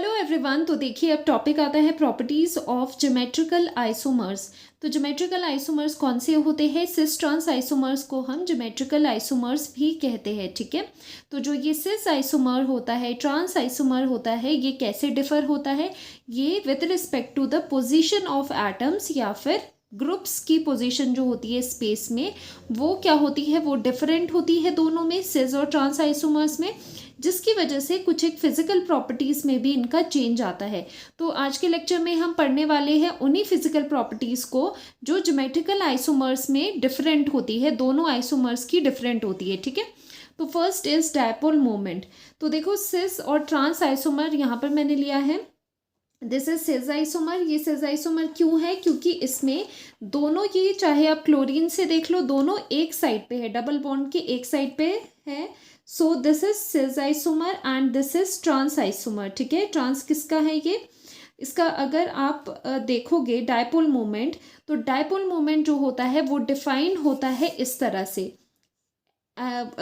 Hello everyone. तो देखिए अब टॉपिक आता है प्रॉपर्टीज ऑफ ज्योमेट्रिकल आइसोमर्स। तो ज्योमेट्रिकल आइसोमर्स कौन से होते हैं? सिस ट्रांस आइसोमर्स को हम ज्योमेट्रिकल आइसोमर्स भी कहते हैं, ठीक है। तो जो ये सिस आइसोमर होता है, ट्रांस आइसोमर होता है, ये कैसे डिफर होता है? ये with respect to the position of atoms या फिर ग्रुप्स की पोजीशन जो होती है स्पेस में, वो क्या होती है, वो डिफरेंट होती है दोनों में, सिस और ट्रांस आइसोमर्स में, जिसकी वजह से कुछ एक फिजिकल प्रॉपर्टीज में भी इनका चेंज आता है। तो आज के लेक्चर में हम पढ़ने वाले हैं उन्हीं फिजिकल प्रॉपर्टीज को जो ज्योमेट्रिकल आइसोमर्स में डिफरेंट होती है, दोनों आइसोमर्स की डिफरेंट होती है, ठीक है। तो फर्स्ट इज डायपोल मोमेंट। तो देखो सिस और ट्रांस आइसोमर यहाँ पर मैंने लिया है, दिस इज सिस आइसोमर। ये सिस आइसोमर क्यों है? क्योंकि इसमें दोनों, ये चाहे आप क्लोरीन से देख लो, दोनों एक साइड पे है, डबल बॉन्ड के एक साइड पे है। So this is cis isomer and this is trans isomer, ठीक है। ट्रांस किसका है ये? इसका अगर आप देखोगे डायपोल मोमेंट, तो डायपोल मोमेंट जो होता है वो डिफाइन होता है इस तरह से,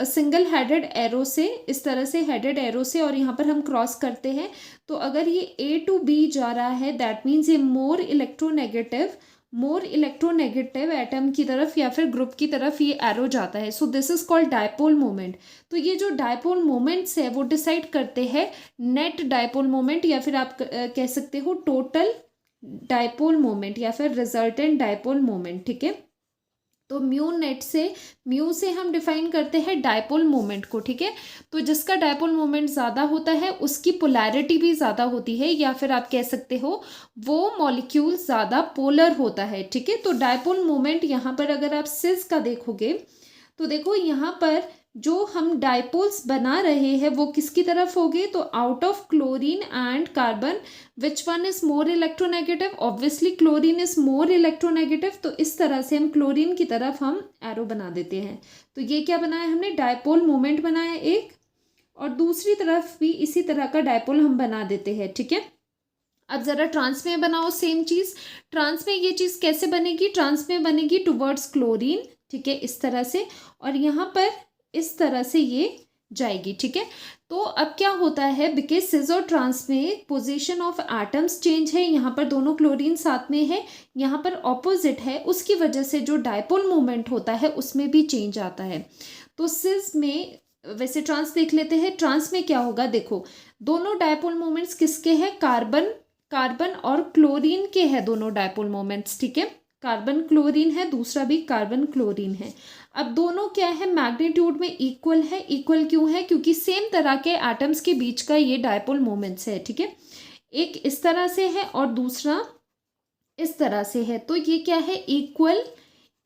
सिंगल हेडेड एरो से, इस तरह से हेडेड एरो से, और यहाँ पर हम क्रॉस करते हैं। तो अगर ये ए टू बी जा रहा है, दैट मीन्स ये मोर इलेक्ट्रोनेगेटिव एटम की तरफ या फिर ग्रुप की तरफ ये एरो जाता है। So this is called dipole moment. तो ये जो डायपोल मोमेंट्स है वो डिसाइड करते हैं नेट डायपोल मोमेंट, या फिर आप कह सकते हो टोटल डायपोल मोमेंट या फिर रिजल्टेंट डायपोल मोमेंट, ठीक है। तो म्यू से हम डिफाइन करते हैं डायपोल मोमेंट को, ठीक है। तो जिसका डायपोल मोमेंट ज़्यादा होता है उसकी पोलैरिटी भी ज़्यादा होती है, या फिर आप कह सकते हो वो मॉलिक्यूल ज़्यादा पोलर होता है, ठीक है। तो डायपोल मोमेंट यहाँ पर अगर आप सिस का देखोगे तो देखो यहाँ पर जो हम डायपोल्स बना रहे हैं वो किसकी तरफ होंगे? तो out of chlorine and carbon, which one is more electronegative? Obviously chlorine is more electronegative. तो इस तरह से हम क्लोरीन की तरफ हम एरो बना देते हैं। तो ये क्या बनाया हमने? डायपोल मोमेंट बनाया एक, और दूसरी तरफ भी इसी तरह का डायपोल हम बना देते हैं, ठीक है। अब जरा ट्रांस में बनाओ सेम चीज। ट्रांस में ये चीज कैसे बनेगी? ट्रांस में बनेगी टुवर्ड्स क्लोरीन, ठीक है, इस तरह से, और यहाँ पर इस तरह से ये जाएगी, ठीक है। तो अब क्या होता है, बिकॉज सिस और ट्रांस में पोजीशन ऑफ एटम्स चेंज है, यहाँ पर दोनों क्लोरीन साथ में है, यहाँ पर ऑपोजिट है, उसकी वजह से जो डायपोल मोमेंट होता है उसमें भी चेंज आता है। तो सिस में, वैसे ट्रांस देख लेते हैं। ट्रांस में क्या होगा? देखो दोनों डायपोल मोमेंट्स किसके हैं? कार्बन और क्लोरीन के हैं दोनों डायपोल मोमेंट्स, ठीक है। कार्बन क्लोरीन है, दूसरा भी कार्बन क्लोरीन है। अब दोनों क्या है? मैग्नीट्यूड में इक्वल है। इक्वल क्यों है? क्योंकि सेम तरह के एटम्स के बीच का ये डायपोल मोमेंट्स है, ठीक है। एक इस तरह से है और दूसरा इस तरह से है। तो ये क्या है?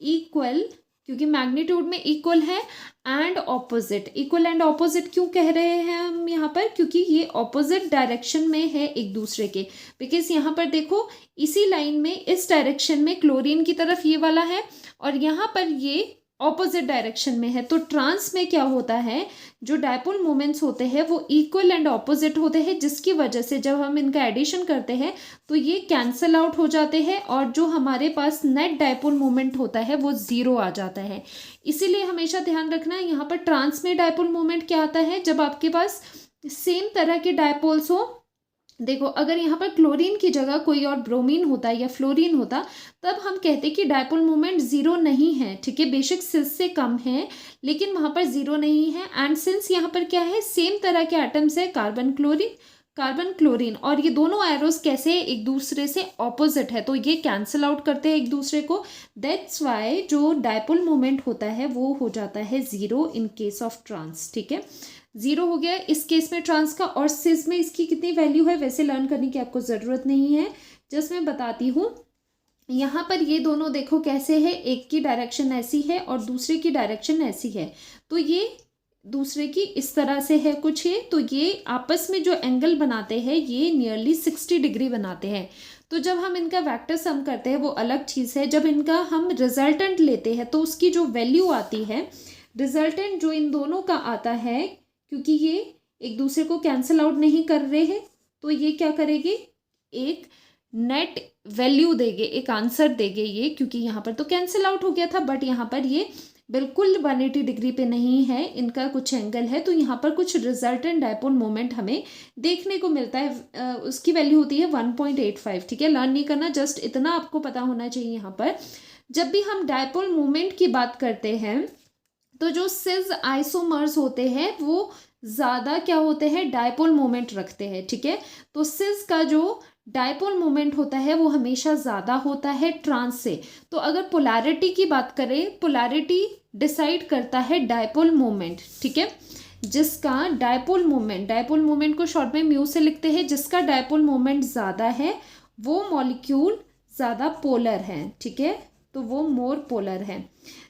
इक्वल क्योंकि मैग्नीट्यूड में इक्वल है, and opposite. Equal and opposite क्यों कह रहे हैं हम यहाँ पर? क्योंकि ये ऑपोजिट डायरेक्शन में है एक दूसरे के। बिकॉज यहाँ पर देखो इसी लाइन में इस डायरेक्शन में क्लोरीन की तरफ ये वाला है, और यहाँ पर ये ऑपोजिट डायरेक्शन में है। तो ट्रांस में क्या होता है, जो डायपोल मोमेंट्स होते हैं वो इक्वल एंड ऑपोजिट होते हैं, जिसकी वजह से जब हम इनका एडिशन करते हैं तो ये कैंसल आउट हो जाते हैं, और जो हमारे पास नेट डायपोल मोमेंट होता है वो जीरो आ जाता है। इसीलिए हमेशा ध्यान रखना है यहाँ पर ट्रांस में डायपोल मोमेंट क्या आता है, जब आपके पास सेम तरह के डायपोल्स हो। देखो अगर यहाँ पर क्लोरीन की जगह कोई और ब्रोमीन होता या फ्लोरीन होता, तब हम कहते कि डायपोल मोमेंट जीरो नहीं है, ठीक है। बेशक सिस से कम है लेकिन वहाँ पर जीरो नहीं है। एंड सिंस यहाँ पर क्या है, सेम तरह के एटम्स है, कार्बन क्लोरीन, और ये दोनों एरोस कैसे एक दूसरे से ऑपोजिट है, तो ये कैंसिल आउट करते हैं एक दूसरे को। दैट्स वाई जो डायपोल मोमेंट होता है वो हो जाता है zero in case of trans, ठीक है। जीरो हो गया इस केस में ट्रांस का। और सिस में इसकी कितनी वैल्यू है वैसे लर्न करने की आपको ज़रूरत नहीं है, जस्ट मैं बताती हूँ। यहाँ पर ये दोनों देखो कैसे है, एक की डायरेक्शन ऐसी है और दूसरे की डायरेक्शन ऐसी है, तो ये दूसरे की इस तरह से है कुछ ये। तो ये आपस में जो एंगल बनाते हैं ये नियरली 60 डिग्री बनाते हैं। तो जब हम इनका वेक्टर सम करते हैं वो अलग चीज़ है, जब इनका हम रिजल्टेंट लेते हैं तो उसकी जो वैल्यू आती है, रिजल्टेंट जो इन दोनों का आता है, क्योंकि ये एक दूसरे को कैंसिल आउट नहीं कर रहे हैं, तो ये क्या करेगी, एक नेट वैल्यू देंगे, एक आंसर देंगे ये, क्योंकि यहाँ पर तो कैंसिल आउट हो गया था बट यहाँ पर ये बिल्कुल 180 डिग्री पे नहीं है, इनका कुछ एंगल है, तो यहाँ पर कुछ रिजल्टेंट डायपोल मोमेंट हमें देखने को मिलता है। उसकी वैल्यू होती है 1.85। ठीक है, लर्न नहीं करना, जस्ट इतना आपको पता होना चाहिए। यहाँ पर जब भी हम डायपोल मोमेंट की बात करते हैं तो जो सिस आइसोमर्स होते हैं वो ज़्यादा क्या होते हैं, डायपोल मोमेंट रखते हैं। ठीक है, तो सिस का जो डायपोल मोमेंट होता है वो हमेशा ज़्यादा होता है ट्रांस से। तो अगर पोलैरिटी की बात करें, पोलैरिटी डिसाइड करता है डायपोल मोमेंट। ठीक है, जिसका डायपोल मोमेंट को शॉर्ट में म्यू से लिखते हैं, जिसका डायपोल मोमेंट ज़्यादा है वो मॉलिक्यूल ज़्यादा पोलर है। ठीक है, तो वो मोर पोलर है।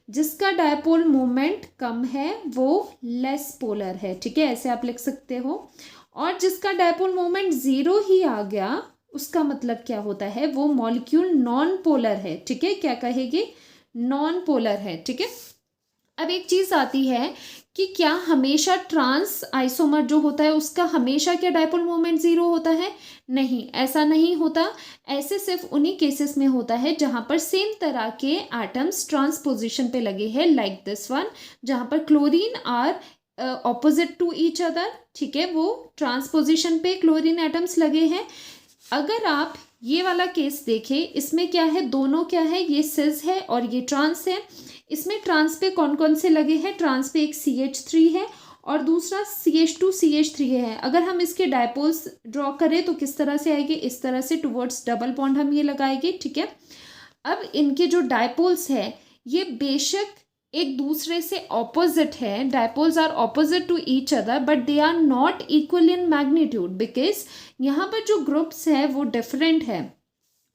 जिसका डायपोल मोमेंट कम है वो लेस पोलर है। ठीक है, ऐसे आप लिख सकते हो। और जिसका डायपोल मोमेंट 0 ही आ गया, उसका मतलब क्या होता है, वो मॉलिक्यूल नॉन पोलर है। ठीक है, क्या कहेंगे, नॉन पोलर है। ठीक है, अब एक चीज़ आती है कि क्या हमेशा ट्रांस आइसोमर जो होता है उसका हमेशा क्या डायपोल मोमेंट 0 होता है, नहीं, ऐसा नहीं होता। ऐसे सिर्फ उन्हीं केसेस में होता है जहाँ पर सेम तरह के एटम्स ट्रांस पोजिशन पे लगे हैं, लाइक दिस वन, जहाँ पर chlorine are opposite to each other. ठीक है, वो ट्रांस पोजिशन पे क्लोरीन एटम्स लगे हैं। अगर आप ये वाला केस देखें, इसमें क्या है, दोनों क्या है, ये सिस है और ये ट्रांस है। इसमें ट्रांस पे कौन कौन से लगे हैं, ट्रांस पे एक CH3 है और दूसरा CH2 CH3 है। अगर हम इसके डायपोल्स ड्रॉ करें तो किस तरह से आएंगे, इस तरह से टुवर्ड्स डबल बॉन्ड हम ये लगाएंगे। ठीक है, अब इनके जो डायपोल्स है ये बेशक एक दूसरे से ऑपोजिट है, dipoles are opposite to each other, but they are not equal in magnitude, because यहाँ पर जो ग्रुप्स है वो डिफरेंट है।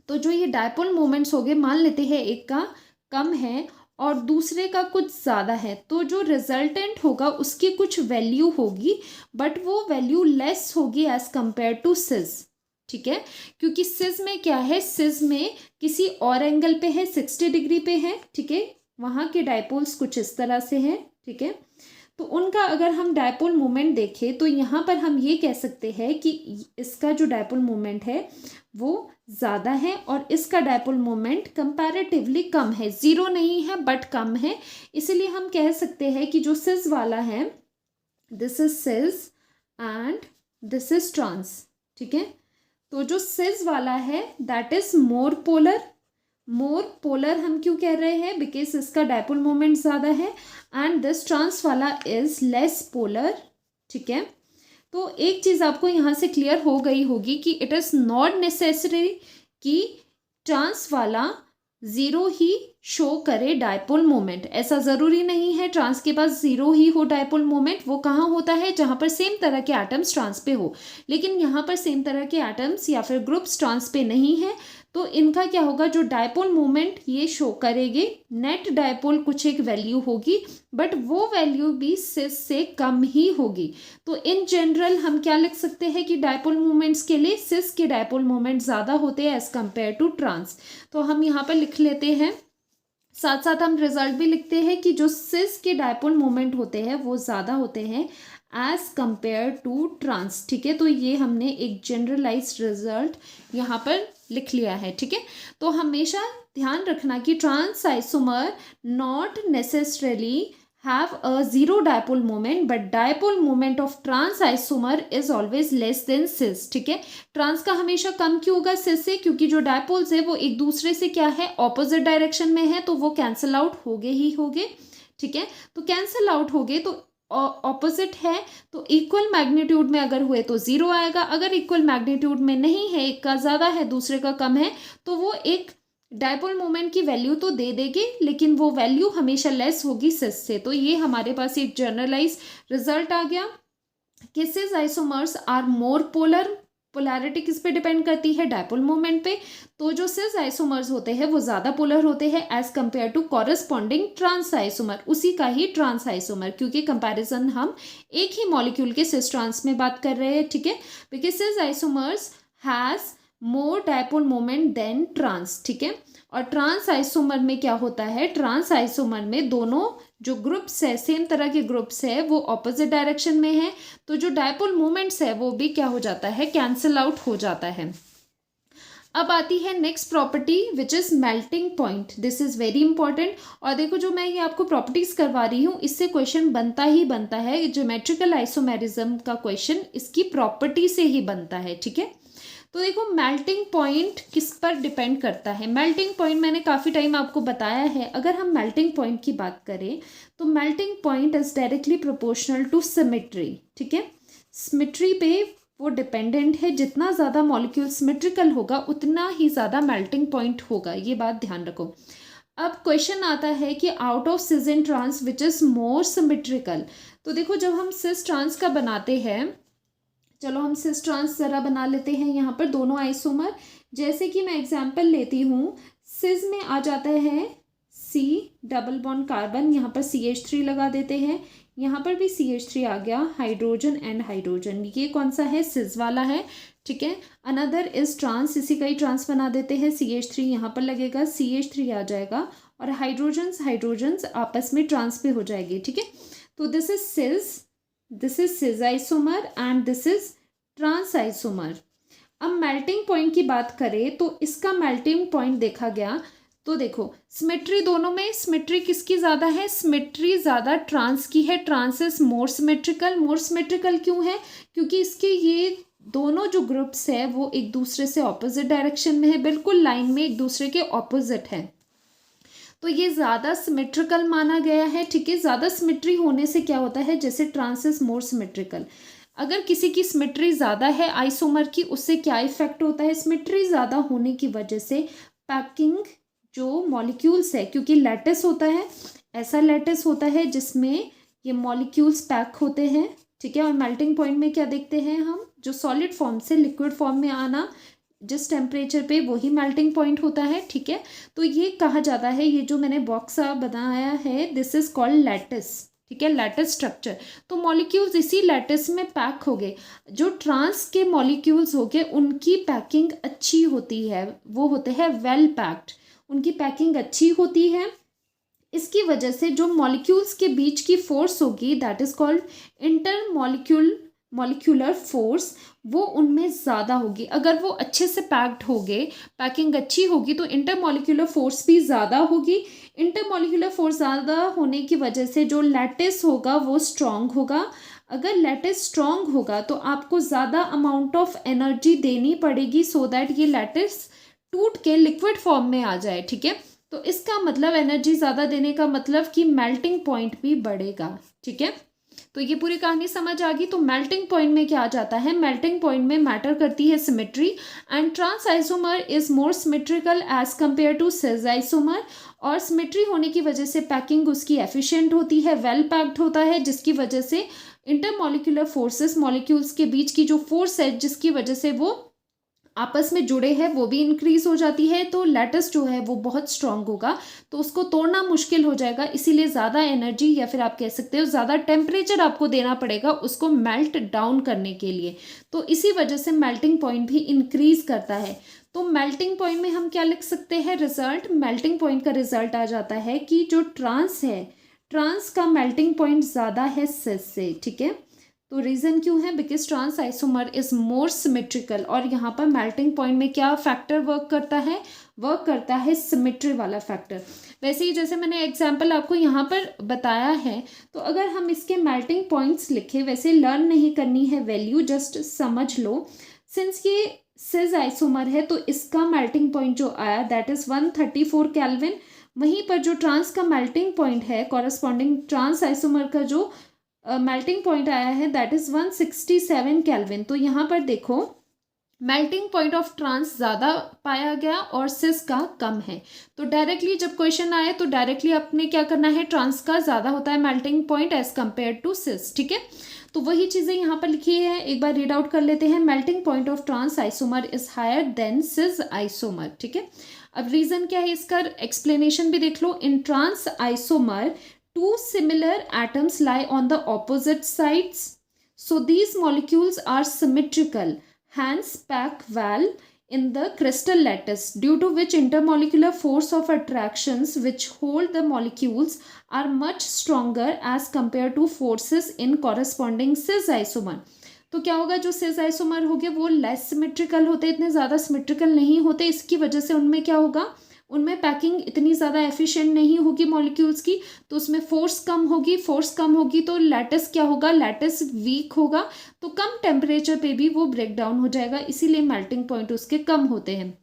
तो जो ये डायपोल मोमेंट्स हो गए, मान लेते हैं एक का कम है और दूसरे का कुछ ज़्यादा है, तो जो रिजल्टेंट होगा उसकी कुछ वैल्यू होगी, बट वो वैल्यू लेस होगी एज कंपेयर टू सिस। ठीक है, क्योंकि सिस में क्या है, सिस में किसी और एंगल पे है, 60 डिग्री पे है। ठीक है, वहाँ के डायपोल्स कुछ इस तरह से हैं। ठीक है, तो उनका अगर हम डायपोल मोमेंट देखें तो यहाँ पर हम ये कह सकते हैं कि इसका जो डायपोल मोमेंट है वो ज़्यादा है और इसका डायपोल मोमेंट कंपैरेटिवली कम है, 0 नहीं है बट कम है। इसलिए हम कह सकते हैं कि जो सिस वाला है, this is cis and this is trans. ठीक है, तो जो सिस वाला है that is more polar. More polar हम क्यों कह रहे हैं, बिकॉज इसका डायपोल मोमेंट ज़्यादा है, एंड दिस ट्रांस वाला इज लेस पोलर। ठीक है, तो एक चीज़ आपको यहाँ से क्लियर हो गई होगी कि इट इज़ नॉट नेसेसरी कि ट्रांस वाला 0 ही शो करे डायपोल मोमेंट, ऐसा ज़रूरी नहीं है ट्रांस के पास 0 ही हो डायपोल मोमेंट। वो कहाँ होता है, जहाँ पर सेम तरह के एटम्स ट्रांस पे हो, लेकिन यहाँ पर सेम तरह के एटम्स या फिर ग्रुप्स ट्रांस पे नहीं है, तो इनका क्या होगा, जो डायपोल मोमेंट ये शो करेंगे, नेट डायपोल कुछ एक वैल्यू होगी, बट वो वैल्यू भी सिस से कम ही होगी। तो इन जनरल हम क्या लिख सकते हैं कि डायपोल मोमेंट्स के लिए सिस के डायपोल मोमेंट ज़्यादा होते हैं एज कंपेयर टू ट्रांस। तो हम यहाँ पर लिख लेते हैं, साथ साथ हम रिजल्ट भी लिखते हैं कि जो सिस के डायपोल मोमेंट होते हैं वो ज़्यादा होते हैं एज कंपेयर टू ट्रांस। ठीक है, तो ये हमने एक जनरलाइज्ड रिजल्ट यहाँ पर लिख लिया है। ठीक है, तो हमेशा ध्यान रखना कि trans isomer not necessarily have a 0 dipole moment, but dipole moment of trans isomer is always less than cis। ठीक है, ट्रांस का हमेशा कम क्यों होगा सिस से, क्योंकि जो डायपोल्स है वो एक दूसरे से क्या है, ऑपोजिट डायरेक्शन में है, तो वो कैंसल आउट होगे ही होगे। ठीक है, तो कैंसल आउट हो गए तो ऑपोजिट है, तो इक्वल मैग्नीट्यूड में अगर हुए तो 0 आएगा, अगर इक्वल मैग्नीट्यूड में नहीं है, एक का ज़्यादा है दूसरे का कम है, तो वो एक डायपोल मोमेंट की वैल्यू तो दे देगी, लेकिन वो वैल्यू हमेशा लेस होगी सिस से। तो ये हमारे पास एक जनरलाइज रिजल्ट आ गया कि cis isomers are more polar. Polarity किस पे डिपेंड करती है, डायपोल मोमेंट पे। तो जो सिस आइसोमर्स होते हैं वो ज़्यादा पोलर होते हैं as compare to corresponding trans isomer, उसी का ही ट्रांस आइसोमर, क्योंकि कंपैरिजन हम एक ही मॉलिक्यूल के सिस ट्रांस में बात कर रहे हैं। ठीक है, because cis isomers has more dipole moment than trans. ठीक है, और ट्रांस आइसोमर में क्या होता है, ट्रांस आइसोमर में दोनों जो ग्रुप्स है, सेम तरह के ग्रुप्स है, वो ऑपोजिट डायरेक्शन में है, तो जो डायपोल मोमेंट्स है वो भी क्या हो जाता है, कैंसिल आउट हो जाता है। अब आती है next property which is melting point. This is very important. और देखो जो मैं ये आपको प्रॉपर्टीज़ करवा रही हूँ इससे क्वेश्चन बनता ही बनता है। ज्योमेट्रिकल आइसोमेरिज्म का क्वेश्चन इसकी प्रॉपर्टी से ही बनता है, ठीक है। तो देखो मेल्टिंग पॉइंट किस पर डिपेंड करता है। मेल्टिंग पॉइंट मैंने काफ़ी टाइम आपको बताया है। अगर हम मेल्टिंग पॉइंट की बात करें तो melting point is directly proportional to symmetry, ठीक है। सिमेट्री पे वो डिपेंडेंट है। जितना ज़्यादा मॉलिक्यूल सिमेट्रिकल होगा उतना ही ज़्यादा मेल्टिंग पॉइंट होगा, ये बात ध्यान रखो। अब क्वेश्चन आता है कि out of cis and trans which is more symmetrical. तो देखो जब हम सिस ट्रांस का बनाते हैं, चलो हम सिस ट्रांस ज़रा बना लेते हैं यहाँ पर दोनों आइसोमर। जैसे कि मैं एग्जांपल लेती हूँ, सिस में आ जाता है C डबल बॉन्ड कार्बन, यहाँ पर CH3 लगा देते हैं, यहाँ पर भी CH3 आ गया, हाइड्रोजन एंड हाइड्रोजन। ये कौन सा है, सिस वाला है, ठीक है। अनदर इज ट्रांस, इसी का ही ट्रांस बना देते हैं। CH3 यहाँ पर लगेगा, CH3 आ जाएगा और हाइड्रोजन्स आपस में ट्रांस पे हो जाएगी, ठीक है। तो this is cis isomer and this is trans isomer. अब मेल्टिंग पॉइंट की बात करें तो इसका मेल्टिंग पॉइंट देखा गया तो देखो सिमेट्री दोनों में, सिमेट्री किसकी ज़्यादा है, सिमेट्री ज़्यादा ट्रांस की है। Trans is more symmetrical. More symmetrical क्यों है, क्योंकि इसके ये दोनों जो ग्रुप्स है वो एक दूसरे से ऑपोजिट डायरेक्शन में है, बिल्कुल लाइन में एक दूसरे के ऑपोजिट है, तो ये ज़्यादा सिमेट्रिकल माना गया है, ठीक है। ज़्यादा सिमेट्री होने से क्या होता है, जैसे ट्रांस इज मोर सिमेट्रिकल, अगर किसी की सिमेट्री ज़्यादा है आइसोमर की, उससे क्या इफेक्ट होता है, सिमेट्री ज़्यादा होने की वजह से पैकिंग जो मॉलिक्यूल्स है, क्योंकि लैटिस होता है, ऐसा लैटिस होता है जिसमें ये मॉलिक्यूल्स पैक होते हैं, ठीक है। और मेल्टिंग पॉइंट में क्या देखते हैं हम, जो सॉलिड फॉर्म से लिक्विड फॉर्म में आना जिस टेम्परेचर पे, वही मेल्टिंग पॉइंट होता है, ठीक है। तो ये कहा जाता है, ये जो मैंने बॉक्स बनाया है दिस इज कॉल्ड लैटिस, ठीक है, लैटिस स्ट्रक्चर। तो मॉलिक्यूल्स इसी लैटिस में पैक हो गए। जो ट्रांस के मॉलिक्यूल्स हो गए उनकी पैकिंग अच्छी होती है, वो होते हैं वेल पैक्ड, उनकी पैकिंग अच्छी होती है। इसकी वजह से जो मॉलिक्यूल्स के बीच की फोर्स होगी that is called inter molecular force, वो उनमें ज़्यादा होगी। अगर वो अच्छे से पैक्ड हो गए, पैकिंग अच्छी होगी, तो इंटर मॉलिक्यूलर फोर्स भी ज़्यादा होगी। इंटर मॉलिक्यूलर फोर्स ज़्यादा होने की वजह से जो लैटिस होगा वो स्ट्रॉन्ग होगा। अगर लैटिस स्ट्रॉन्ग होगा तो आपको ज़्यादा अमाउंट ऑफ एनर्जी देनी पड़ेगी सो दैट ये लैटिस टूट के लिक्विड फॉर्म में आ जाए, ठीक है। तो इसका मतलब एनर्जी ज़्यादा देने का मतलब कि मेल्टिंग पॉइंट भी बढ़ेगा, ठीक है। तो ये पूरी कहानी समझ आ गई। तो मेल्टिंग पॉइंट में क्या आ जाता है, मेल्टिंग पॉइंट में मैटर करती है symmetry, and trans isomer is more symmetrical as compare to cis isomer. और सिमेट्री होने की वजह से पैकिंग उसकी एफिशिएंट होती है, वेल पैक्ड होता है, जिसकी वजह से इंटरमॉलिक्यूलर फोर्सेस, मॉलिक्यूल्स के बीच की जो फोर्स है जिसकी वजह से वो आपस में जुड़े हैं वो भी इंक्रीज हो जाती है। तो लैटिस जो है वो बहुत स्ट्रांग होगा, तो उसको तोड़ना मुश्किल हो जाएगा, इसीलिए ज़्यादा एनर्जी या फिर आप कह सकते हो ज़्यादा टेम्परेचर आपको देना पड़ेगा उसको मेल्ट डाउन करने के लिए। तो इसी वजह से मेल्टिंग पॉइंट भी इंक्रीज करता है। तो मेल्टिंग पॉइंट में हम क्या लिख सकते हैं, रिजल्ट, मेल्टिंग पॉइंट का रिजल्ट आ जाता है कि जो ट्रांस है, ट्रांस का मेल्टिंग पॉइंट ज़्यादा है सिस से, ठीक है। तो रीज़न क्यों है, because trans isomer is more symmetrical. और यहाँ पर मेल्टिंग पॉइंट में क्या फैक्टर वर्क करता है सिमेट्री वाला फैक्टर। वैसे ही जैसे मैंने एग्जांपल आपको यहाँ पर बताया है, तो अगर हम इसके मेल्टिंग पॉइंट्स लिखे, वैसे लर्न नहीं करनी है वैल्यू, जस्ट समझ लो। सिंस ये सिस आइसोमर है तो इसका मेल्टिंग पॉइंट जो आया दैट इज 134 केल्विन। वहीं पर जो ट्रांस का मेल्टिंग पॉइंट है, कॉरस्पॉन्डिंग ट्रांस आइसोमर का जो मेल्टिंग पॉइंट आया है दैट इज 167 केल्विन। तो यहाँ पर देखो मेल्टिंग पॉइंट ऑफ ट्रांस ज़्यादा पाया गया और सिस का कम है। तो डायरेक्टली जब क्वेश्चन आए तो डायरेक्टली आपने क्या करना है, ट्रांस का ज़्यादा होता है melting point as compare to cis, ठीक है। तो वही चीज़ें यहाँ पर लिखी है, एक बार रीड आउट कर लेते हैं। Melting point of trans isomer is higher than cis isomer, ठीक है। अब रीज़न क्या है इसका, एक्सप्लेनेशन भी देख लो। In trans isomer two similar atoms lie on the opposite sides, so these molecules are symmetrical, hence pack well in the crystal lattice, due to which intermolecular force of attractions which hold the molecules are much stronger as compared to forces in corresponding cis isomer. तो क्या होगा, जो cis isomer हो गए वो less symmetrical होते, इतने ज़्यादा सिमेट्रिकल नहीं होते, इसकी वजह से उनमें क्या होगा, उनमें पैकिंग इतनी ज़्यादा एफिशिएंट नहीं होगी मॉलिक्यूल्स की, तो उसमें फोर्स कम होगी, फोर्स कम होगी तो लैटिस क्या होगा, लैटिस वीक होगा, तो कम टेम्परेचर पे भी वो ब्रेक डाउन हो जाएगा, इसीलिए मेल्टिंग पॉइंट उसके कम होते हैं।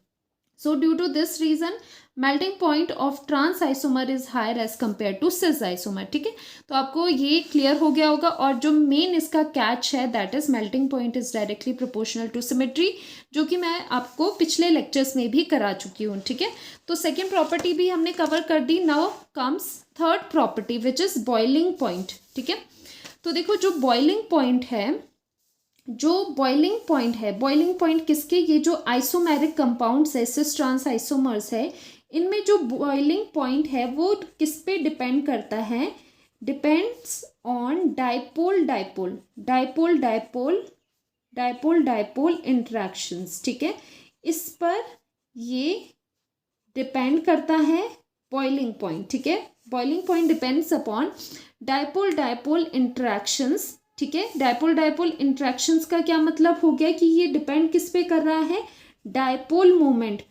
So due to this reason melting point of trans isomer is higher as compared to cis isomer। ठीक है, तो आपको ये क्लियर हो गया होगा। और जो मेन इसका कैच है that is melting point is directly proportional to symmetry, जो कि मैं आपको पिछले लेक्चर्स में भी करा चुकी हूँ। ठीक है, तो सेकेंड प्रॉपर्टी भी हमने कवर कर दी। Now comes third property which is boiling point. ठीक है, तो देखो जो बॉइलिंग पॉइंट है, बॉइलिंग पॉइंट किसके, ये जो आइसोमेरिक कंपाउंड्स है, सिस ट्रांस आइसोमर्स है, इनमें जो बॉइलिंग पॉइंट है वो किस पे डिपेंड करता है, डिपेंड्स ऑन डाइपोल इंटरेक्शंस। ठीक है, इस पर ये डिपेंड करता है बॉइलिंग पॉइंट। ठीक है, boiling point depends upon dipole interactions. ठीक है, डाइपोल इंटरेक्शंस का क्या मतलब हो गया कि ये डिपेंड किस पे कर रहा है, डाइपोल मोमेंट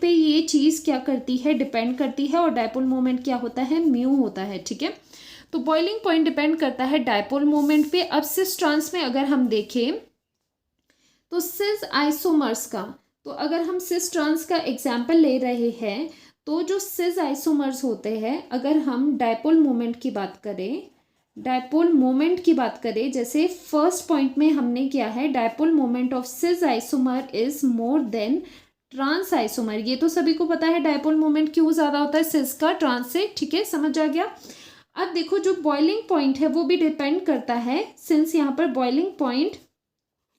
पे ये चीज़ क्या करती है, डिपेंड करती है, और डाइपोल मोमेंट क्या होता है, म्यू होता है। ठीक है, तो बॉइलिंग पॉइंट डिपेंड करता है डाइपोल मोमेंट पे। अब सिस ट्रांस में अगर हम देखें तो सिस आइसोमर्स का, तो अगर हम सिस ट्रांस का एग्जाम्पल ले रहे हैं तो जो सिस आइसोमर्स होते हैं, अगर हम डाइपोल मोमेंट की बात करें, जैसे फर्स्ट पॉइंट में हमने किया है, dipole moment of cis isomer is more than trans isomer. ये तो सभी को पता है डाइपोल मोमेंट क्यों ज़्यादा होता है सिस का ट्रांस से। ठीक है, समझ आ गया। अब देखो जो बॉइलिंग पॉइंट है वो भी डिपेंड करता है, सिंस यहाँ पर बॉइलिंग पॉइंट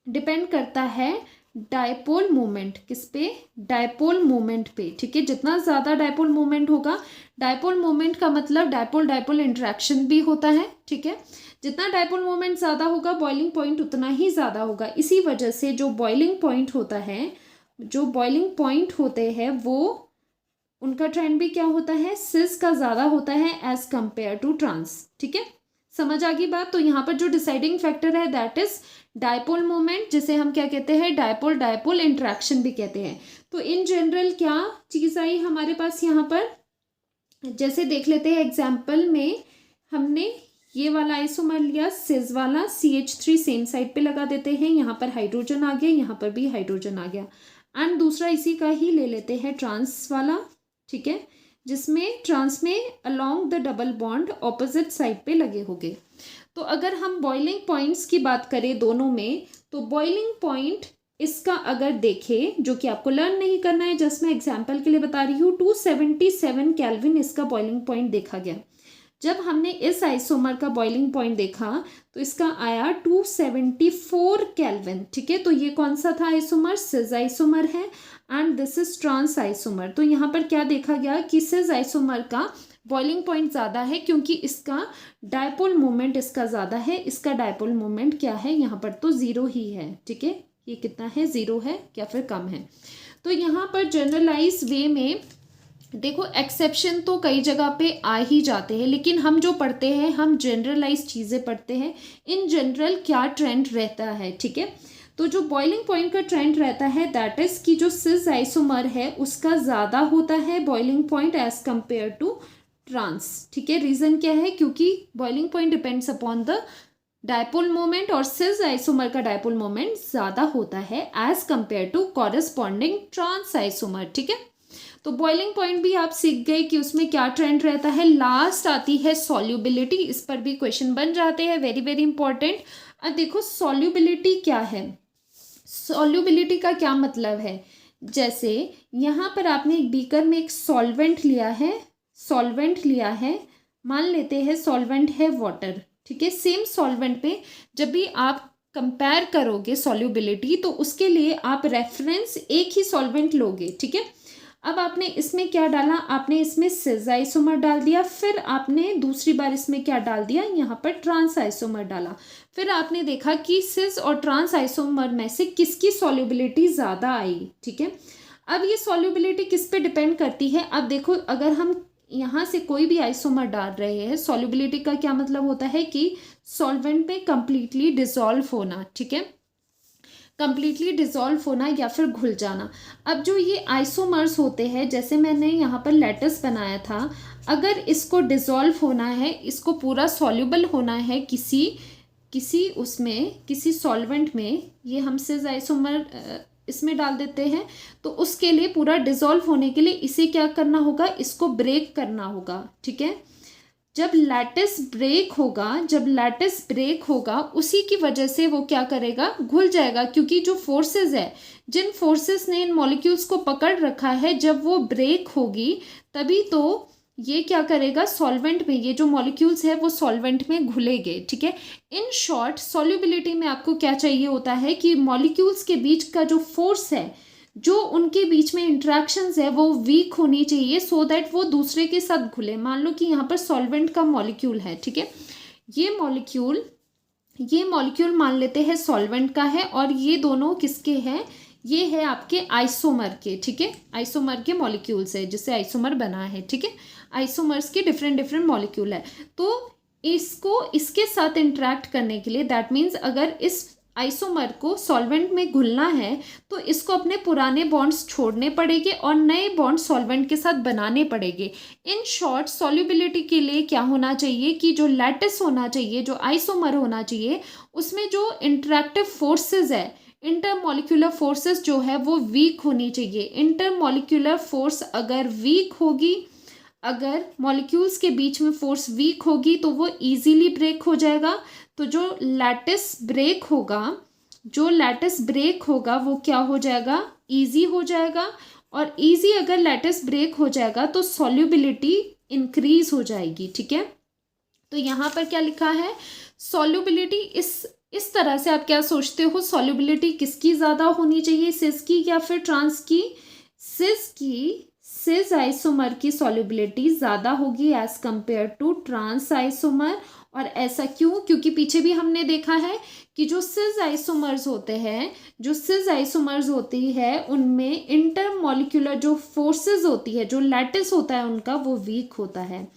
डिपेंड करता है डाइपोल मोमेंट, किस पे, डाइपोल मोमेंट पे। ठीक है, जितना ज़्यादा डाइपोल मोमेंट होगा, डाइपोल मोमेंट का मतलब डाइपोल इंटरेक्शन भी होता है। ठीक है, जितना डाइपोल मोमेंट ज़्यादा होगा बॉइलिंग पॉइंट उतना ही ज़्यादा होगा। इसी वजह से जो बॉइलिंग पॉइंट होते हैं वो उनका ट्रेंड भी क्या होता है, सिस का ज़्यादा होता है एज कंपेयर टू ट्रांस। ठीक है, समझ आ गई बात। तो यहाँ पर जो डिसाइडिंग फैक्टर है दैट इज डाइपोल मोमेंट, जिसे हम क्या कहते हैं, डाइपोल इंटरेक्शन भी कहते हैं। तो इन जनरल क्या चीज़ आई हमारे पास यहाँ पर, जैसे देख लेते हैं एग्जाम्पल में, हमने ये वाला आइसोमर लिया, सिस वाला, CH3 सेम साइड पे लगा देते हैं, यहाँ पर हाइड्रोजन आ गया, यहाँ पर भी हाइड्रोजन आ गया। एंड दूसरा इसी का ही ले लेते हैं ट्रांस वाला। ठीक है, जिसमें ट्रांस में along the double bond opposite side पे लगे होंगे। तो अगर हम बॉइलिंग पॉइंट्स की बात करें दोनों में, तो बॉइलिंग पॉइंट इसका अगर देखें, जो कि आपको लर्न नहीं करना है, जस्ट मैं एग्जांपल के लिए बता रही हूँ, 277 केल्विन इसका बॉइलिंग पॉइंट देखा गया। जब हमने इस आइसोमर का बॉइलिंग पॉइंट देखा तो इसका आया 274 केल्विन। ठीक है, तो ये कौन सा था आइसोमर, सिस आइसोमर है, and this is trans isomer. तो यहाँ पर क्या देखा गया कि सिस आइसोमर का बॉइलिंग पॉइंट ज़्यादा है क्योंकि इसका डाइपोल मोमेंट इसका ज़्यादा है। इसका डाइपोल मोमेंट क्या है, यहाँ पर तो 0 ही है। ठीक है, ये कितना है, 0 है या फिर कम है। तो यहाँ पर जनरलाइज वे में देखो, एक्सेप्शन तो कई जगह पे आ ही जाते हैं, लेकिन हम जो पढ़ते हैं हम जनरलाइज चीज़ें पढ़ते हैं, इन जनरल क्या ट्रेंड रहता है। ठीक है, तो जो बॉइलिंग पॉइंट का ट्रेंड रहता है दैट इज कि जो सिस आइसोमर है उसका ज़्यादा होता है boiling point as compare to trans. ठीक है, रीज़न क्या है, क्योंकि boiling point depends upon the dipole moment, और सिस आइसोमर का डाइपोल मोमेंट ज़्यादा होता है as compare to corresponding trans isomer. ठीक है, तो बॉइलिंग पॉइंट भी आप सीख गए कि उसमें क्या ट्रेंड रहता है। लास्ट आती है सॉल्युबिलिटी, इस पर भी क्वेश्चन बन जाते हैं, वेरी वेरी इंपॉर्टेंट। अब देखो सॉल्युबिलिटी क्या है, सॉल्युबिलिटी का क्या मतलब है, जैसे यहाँ पर आपने एक बीकर में एक सॉल्वेंट लिया है, मान लेते हैं सॉल्वेंट है वाटर। ठीक है, सेम सॉल्वेंट पे जब भी आप कंपेयर करोगे सॉल्युबिलिटी तो उसके लिए आप रेफरेंस एक ही सॉल्वेंट लोगे। ठीक है, अब आपने इसमें क्या डाला, आपने इसमें सिस आइसोमर डाल दिया, फिर आपने दूसरी बार इसमें क्या डाल दिया, यहाँ पर ट्रांस आइसोमर डाला, फिर आपने देखा कि सिस और ट्रांस आइसोमर में से किसकी सॉल्युबिलिटी ज़्यादा आई। ठीक है, अब ये सॉल्युबिलिटी किस पे डिपेंड करती है, अब देखो अगर हम यहाँ से कोई भी आइसोमर डाल रहे हैं, सॉल्युबिलिटी का क्या मतलब होता है कि सॉल्वेंट में कंप्लीटली डिसॉल्व होना, ठीक है, कंप्लीटली डिसॉल्व होना या फिर घुल जाना। अब जो ये आइसोमर्स होते हैं, जैसे मैंने यहाँ पर लैटिस बनाया था, अगर इसको डिसॉल्व होना है, इसको पूरा सॉल्युबल होना है किसी उसमें, किसी सॉल्वेंट में, ये हम सिस आइसोमर इसमें डाल देते हैं, तो उसके लिए पूरा डिसॉल्व होने के लिए इसे क्या करना होगा, इसको ब्रेक करना होगा, ठीक है। जब लैटिस ब्रेक होगा उसी की वजह से वो क्या करेगा, घुल जाएगा, क्योंकि जो फोर्सेस है, जिन फोर्सेस ने इन मॉलिक्यूल्स को पकड़ रखा है, जब वो ब्रेक होगी तभी तो ये क्या करेगा, सॉल्वेंट में, ये जो मॉलिक्यूल्स है वो सॉल्वेंट में घुलेंगे, ठीक है। इन शॉर्ट सॉल्युबिलिटी में आपको क्या चाहिए होता है कि मॉलिक्यूल्स के बीच का जो फोर्स है, जो उनके बीच में इंट्रैक्शंस है, वो वीक होनी चाहिए, सो दैट वो दूसरे के साथ घुले। मान लो कि यहाँ पर सॉल्वेंट का मॉलिक्यूल है, ठीक है, ये मॉलिक्यूल मान लेते हैं सॉल्वेंट का है, और ये दोनों किसके हैं, ये है आपके आइसोमर के, ठीक है, आइसोमर के मॉलिक्यूल्स है, जिससे आइसोमर बना है, ठीक है, आइसोमर्स के डिफरेंट मॉलिक्यूल है। तो इसको इसके साथ इंटरेक्ट करने के लिए, दैट मीन्स अगर इस आइसोमर को सॉल्वेंट में घुलना है तो इसको अपने पुराने बॉन्ड्स छोड़ने पड़ेंगे और नए बॉन्ड सॉल्वेंट के साथ बनाने पड़ेंगे। इन शॉर्ट सॉल्युबिलिटी के लिए क्या होना चाहिए कि जो लैटिस होना चाहिए, जो आइसोमर होना चाहिए, उसमें जो इंटरेक्टिव फोर्सेस है, इंटरमॉलिक्यूलर फोर्सेस जो है वो वीक होनी चाहिए। इंटरमॉलिक्यूलर फोर्स अगर वीक होगी, अगर मॉलिक्यूल्स के बीच में फोर्स वीक होगी तो वो इजीली ब्रेक हो जाएगा। तो जो लैटिस ब्रेक होगा वो क्या हो जाएगा, इजी हो जाएगा, और इजी अगर लैटिस ब्रेक हो जाएगा तो सॉल्युबिलिटी इंक्रीज हो जाएगी, ठीक है। तो यहाँ पर क्या लिखा है, सॉल्युबिलिटी इस तरह से आप क्या सोचते हो, सॉल्युबिलिटी किसकी ज़्यादा होनी चाहिए, सिस की या फिर ट्रांस की? सिस आइसोमर की सॉल्युबिलिटी ज़्यादा होगी as compare to trans isomer. और ऐसा क्यों? क्योंकि पीछे भी हमने देखा है कि जो सिस आइसोमर्स होती है उनमें इंटरमॉलिक्यूलर जो फोर्सेस होती है, जो लैटिस होता है उनका, वो वीक होता है,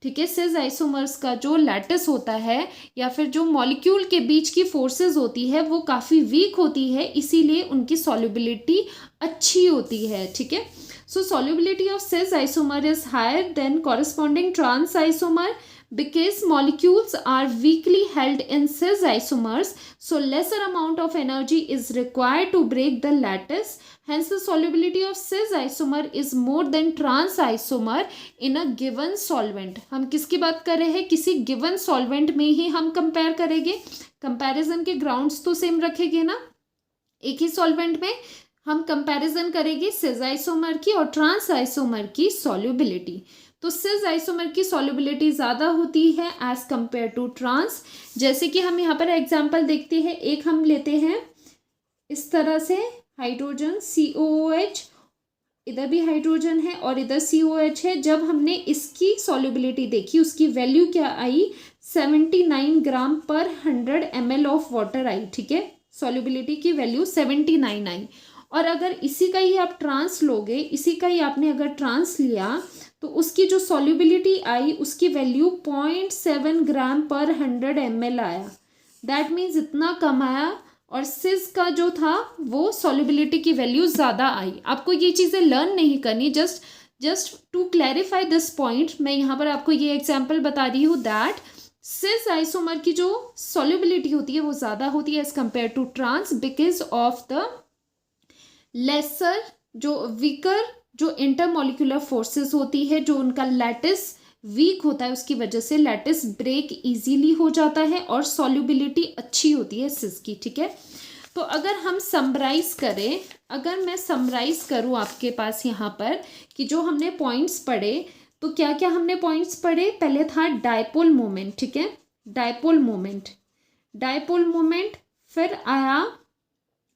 ठीक है। सिस आइसोमर्स का जो लैटिस होता है या फिर जो मॉलिक्यूल के बीच की फोर्सेस होती है वो काफ़ी वीक होती है, इसीलिए उनकी सॉल्युबिलिटी अच्छी होती है, ठीक है। So solubility of cis isomer is higher than corresponding trans isomer because molecules are weakly held in cis isomers, so lesser amount of energy is required to break the lattice. Hence the solubility of cis isomer is more than trans isomer in a given solvent. हम किसकी बात कर रहे हैं? किसी given solvent में ही हम compare करेंगे। कंपैरिजन के ग्राउंड्स तो सेम रखेंगे ना, एक ही सॉल्वेंट में हम कंपैरिजन करेंगे सिस आइसोमर की और ट्रांस आइसोमर की सॉल्युबिलिटी। तो सिस आइसोमर की सॉल्युबिलिटी ज़्यादा होती है एज कंपेयर टू ट्रांस। जैसे कि हम यहाँ पर एग्जांपल देखते हैं, एक हम लेते हैं इस तरह से, हाइड्रोजन COOH, इधर भी हाइड्रोजन है और इधर COH है। जब हमने इसकी सॉल्युबिलिटी देखी, उसकी वैल्यू क्या आई, 79 ग्राम पर 100 ml ऑफ वाटर आई, ठीक है, सॉल्युबिलिटी की वैल्यू 79 आई। और अगर इसी का ही आप ट्रांस लोगे, इसी का ही आपने अगर ट्रांस लिया तो उसकी जो सॉल्युबिलिटी आई उसकी वैल्यू 0.7 ग्राम पर 100 ml आया। दैट मीन्स इतना कम आया, और सिस का जो था वो सॉल्युबिलिटी की वैल्यू ज़्यादा आई। आपको ये चीज़ें लर्न नहीं करनी, just to clarify this point मैं यहाँ पर आपको ये एग्जाम्पल बता रही हूँ दैट सिस आइसोमर की जो सॉल्युबिलिटी होती है वो ज़्यादा होती है as compare to trans because of the lesser, जो वीकर जो इंटरमॉलिक्यूलर फोर्सेस होती है, जो उनका लैटिस वीक होता है, उसकी वजह से लैटिस ब्रेक इजीली हो जाता है और सॉल्युबिलिटी अच्छी होती है सिस की, ठीक है। तो अगर हम समराइज करें, अगर मैं समराइज करूं आपके पास यहाँ पर कि जो हमने पॉइंट्स पढ़े, तो क्या क्या हमने पॉइंट्स पढ़े, पहले था डायपोल मोमेंट, ठीक है, डायपोल मोमेंट, फिर आया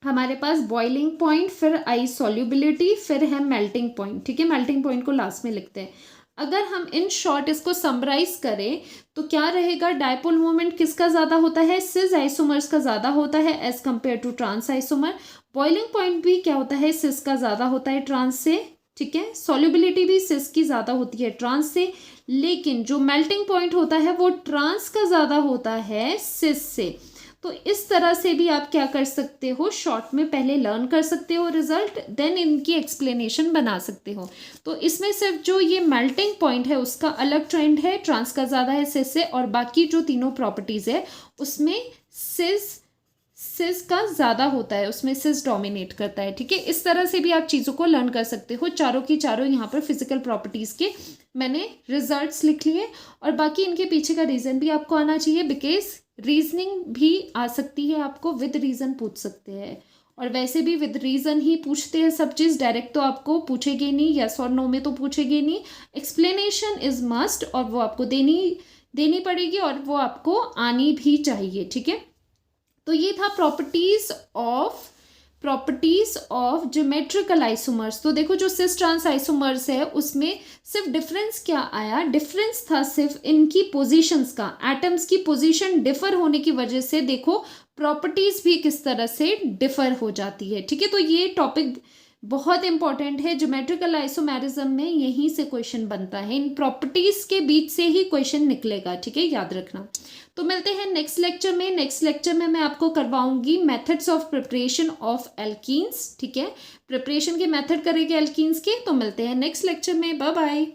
हमारे पास बॉइलिंग पॉइंट, फिर आई सॉल्युबिलिटी, फिर है मेल्टिंग पॉइंट, ठीक है, मेल्टिंग पॉइंट को लास्ट में लिखते हैं। अगर हम इन शॉर्ट इसको समराइज करें तो क्या रहेगा, डायपोल मोमेंट किसका ज़्यादा होता है, सिस आइसोमर्स का ज़्यादा होता है as compare to trans isomer. Boiling point भी क्या होता है, सिस का ज़्यादा होता है ट्रांस से, ठीक है। सॉल्युबिलिटी भी सिस की ज़्यादा होती है ट्रांस से, लेकिन जो मेल्टिंग पॉइंट होता है वो ट्रांस का ज़्यादा होता है सिस से। तो इस तरह से भी आप क्या कर सकते हो, शॉर्ट में पहले लर्न कर सकते हो रिजल्ट, देन इनकी एक्सप्लेनेशन बना सकते हो। तो इसमें सिर्फ जो ये मेल्टिंग पॉइंट है उसका अलग ट्रेंड है, ट्रांस का ज़्यादा है सिस से, और बाकी जो तीनों प्रॉपर्टीज़ है उसमें सिस का ज़्यादा होता है, उसमें सिस डोमिनेट करता है। ठीक है, इस तरह से भी आप चीज़ों को लर्न कर सकते हो। चारों की चारों यहाँ पर फिजिकल प्रॉपर्टीज़ के मैंने रिजल्ट्स लिख लिए, और बाकी इनके पीछे का रीज़न भी आपको आना चाहिए, बिकॉज रीजनिंग भी आ सकती है, आपको विद रीज़न पूछ सकते हैं, और वैसे भी विद रीज़न ही पूछते हैं सब चीज़, डायरेक्ट तो आपको पूछेगी नहीं, यस और नो में तो पूछेगी नहीं। एक्सप्लेनेशन इज़ मस्ट, और वो आपको देनी पड़ेगी, और वो आपको आनी भी चाहिए। ठीक है, तो ये था प्रॉपर्टीज ऑफ ज्योमेट्रिकल आइसोमर्स। तो देखो जो सिस ट्रांस आइसोमर्स है उसमें सिर्फ डिफरेंस क्या आया, डिफरेंस था सिर्फ इनकी पोजीशंस का, एटम्स की पोजीशन डिफर होने की वजह से देखो प्रॉपर्टीज भी किस तरह से डिफर हो जाती है। ठीक है, तो ये टॉपिक बहुत इंपॉर्टेंट है, ज्योमेट्रिकल आइसोमेरिज्म में यहीं से क्वेश्चन बनता है, इन प्रॉपर्टीज के बीच से ही क्वेश्चन निकलेगा। ठीक है, याद रखना। तो मिलते हैं नेक्स्ट लेक्चर में। नेक्स्ट लेक्चर में मैं आपको करवाऊंगी methods of preparation of alkenes. ठीक है, प्रिपरेशन के मेथड करेंगे एल्कीन्स के। तो मिलते हैं नेक्स्ट लेक्चर में, बाय बाय।